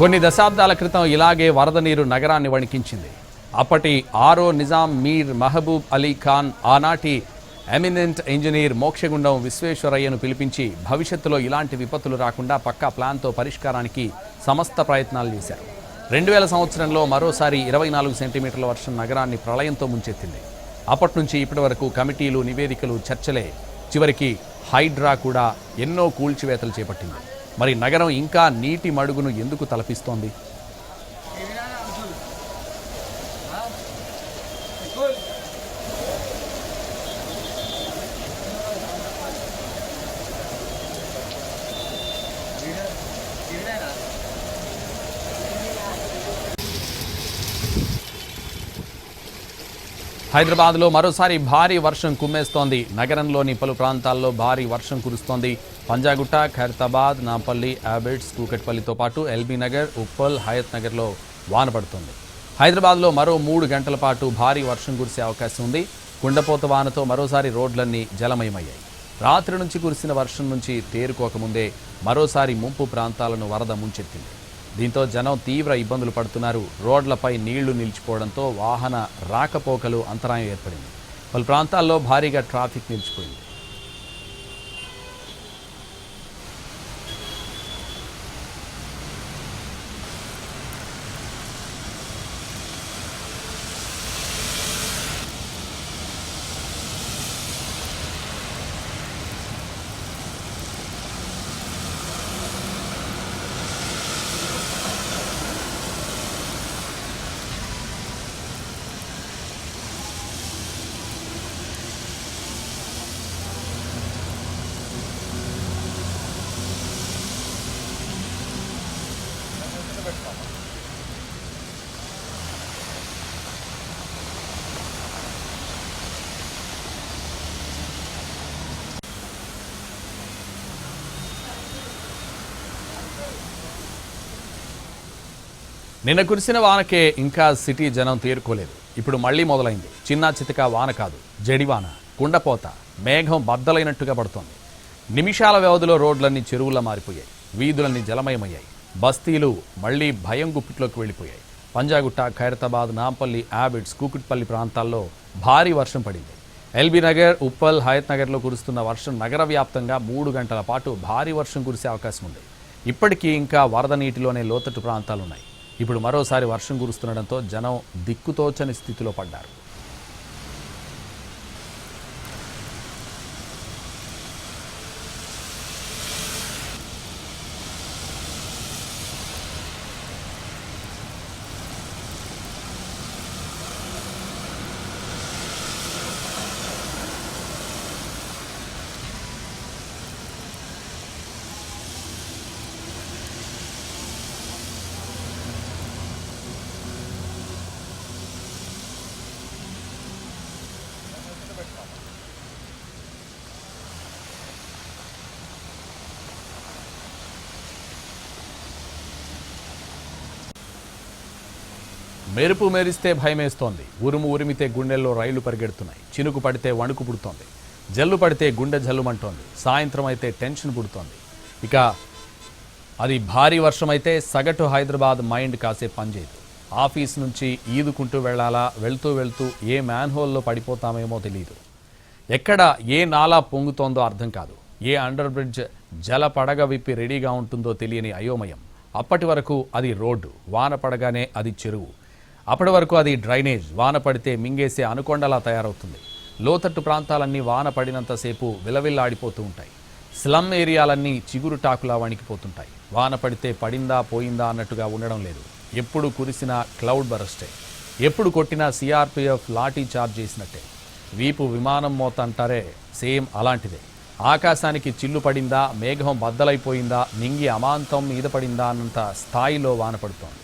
కొన్ని దశాబ్దాల క్రితం ఇలాగే వరద నీరు నగరాన్ని వణికించింది. అప్పటి ఆరో నిజాం మీర్ మహబూబ్ అలీ ఖాన్ ఆనాటి ఎమినెంట్ ఇంజనీర్ మోక్షగుండం విశ్వేశ్వరయ్యను పిలిపించి భవిష్యత్తులో ఇలాంటి విపత్తులు రాకుండా పక్కా ప్లాన్తో పరిష్కారానికి సమస్త ప్రయత్నాలు చేశారు. 2000 సంవత్సరంలో మరోసారి 24 సెంటీమీటర్ల వర్షం నగరాన్ని ప్రళయంతో ముంచెత్తింది. అప్పటి నుంచి ఇప్పటి వరకు కమిటీలు, నివేదికలు, చర్చలే. చివరికి హైడ్రా కూడా ఎన్నో కూల్చివేతలు చేపట్టింది. మరి నగరం ఇంకా నీటి మడుగును ఎందుకు తలపిస్తోంది? హైదరాబాద్లో మరోసారి భారీ వర్షం కుమ్మేస్తోంది. నగరంలోని పలు ప్రాంతాల్లో భారీ వర్షం కురుస్తోంది. పంజాగుట్ట, ఖైరతాబాద్, నాంపల్లి, ఆబిడ్స్, కూకట్పల్లితో పాటు ఎల్బీ నగర్, ఉప్పల్, హయత్ నగర్లో వాన పడుతోంది. హైదరాబాద్లో మరో 3 గంటల పాటు భారీ వర్షం కురిసే అవకాశం ఉంది. కుండపోత వానతో మరోసారి రోడ్లన్నీ జలమయమయ్యాయి. రాత్రి నుంచి కురిసిన వర్షం నుంచి తేరుకోకముందే మరోసారి ముంపు ప్రాంతాలను వరద ముంచెత్తింది. దీంతో జనం తీవ్ర ఇబ్బందులు పడుతున్నారు. రోడ్లపై నీళ్లు నిలిచిపోవడంతో వాహన రాకపోకలు అంతరాయం ఏర్పడింది. పలు ప్రాంతాల్లో భారీగా ట్రాఫిక్ నిలిచిపోయింది. నిన్న కురిసిన వానకే ఇంకా సిటీ జనం తేరుకోలేదు. ఇప్పుడు మళ్లీ మొదలైంది. చిన్నా చితక వాన కాదు, జడివాన, కుండపోత, మేఘం బద్దలైనట్టుగా పడుతోంది. నిమిషాల వ్యవధిలో రోడ్లన్నీ చెరువులా మారిపోయాయి. వీధులన్నీ జలమయమయ్యాయి. బస్తీలు మళ్లీ భయం గుప్పిట్లోకి వెళ్ళిపోయాయి. పంజాగుట్ట, ఖైరతాబాద్, నాంపల్లి, ఆబిడ్స్, కూకట్పల్లి ప్రాంతాల్లో భారీ వర్షం పడింది. ఎల్బీ నగర్, ఉప్పల్, హయత్ నగర్లో కురుస్తున్న వర్షం నగర వ్యాప్తంగా 3 గంటల పాటు భారీ వర్షం కురిసే అవకాశం ఉంది. ఇప్పటికీ ఇంకా వరద నీటిలోనే లోతట్టు ప్రాంతాలున్నాయి. ఇప్పుడు మరోసారి వర్షం కురుస్తుండటంతో జనం దిక్కుతోచని స్థితిలో పడ్డారు. మెరుపు మెరిస్తే భయమేస్తోంది. ఉరుము ఉరిమితే గుండెల్లో రైళ్లు పరిగెడుతున్నాయి. చినుకు పడితే వణుకు పుడుతోంది. జల్లు పడితే గుండె జల్లుమంటోంది. సాయంత్రం అయితే టెన్షన్ పుడుతోంది. ఇక అది భారీ వర్షం అయితే సగటు హైదరాబాద్ మైండ్ కాసే పనిచేయదు. ఆఫీస్ నుంచి ఈదుకుంటూ వెళ్లాలా, వెళ్తూ ఏ మ్యాన్హోల్లో పడిపోతామేమో తెలియదు. ఎక్కడ ఏ నాలా పొంగుతోందో అర్థం కాదు. ఏ అండర్ బ్రిడ్జ్ జల పడగ విప్పి రెడీగా ఉంటుందో తెలియని అయోమయం. అప్పటి వరకు అది రోడ్డు, వాన పడగానే అది చెరువు. అప్పటి వరకు అది డ్రైనేజ్, వాన పడితే మింగేసే అనుకొండలా తయారవుతుంది. లోతట్టు ప్రాంతాలన్నీ వాన పడినంతసేపు విలవిల్లాడిపోతూ ఉంటాయి. స్లమ్ ఏరియాలన్నీ చిగురుటాకులా వణికిపోతుంటాయి. వాన పడితే పడిందా పోయిందా అన్నట్టుగా ఉండడం లేదు. ఎప్పుడు కురిసినా క్లౌడ్ బరస్టే. ఎప్పుడు కొట్టినా సిఆర్పిఎఫ్ లాఠీ చార్జ్ చేసినట్టే. వీపు విమానం మోత అంటారే, సేమ్ అలాంటిదే. ఆకాశానికి చిల్లు పడిందా, మేఘం బద్దలైపోయిందా, నింగి అమాంతం మీద పడిందా అన్నంత స్థాయిలో వాన పడుతోంది.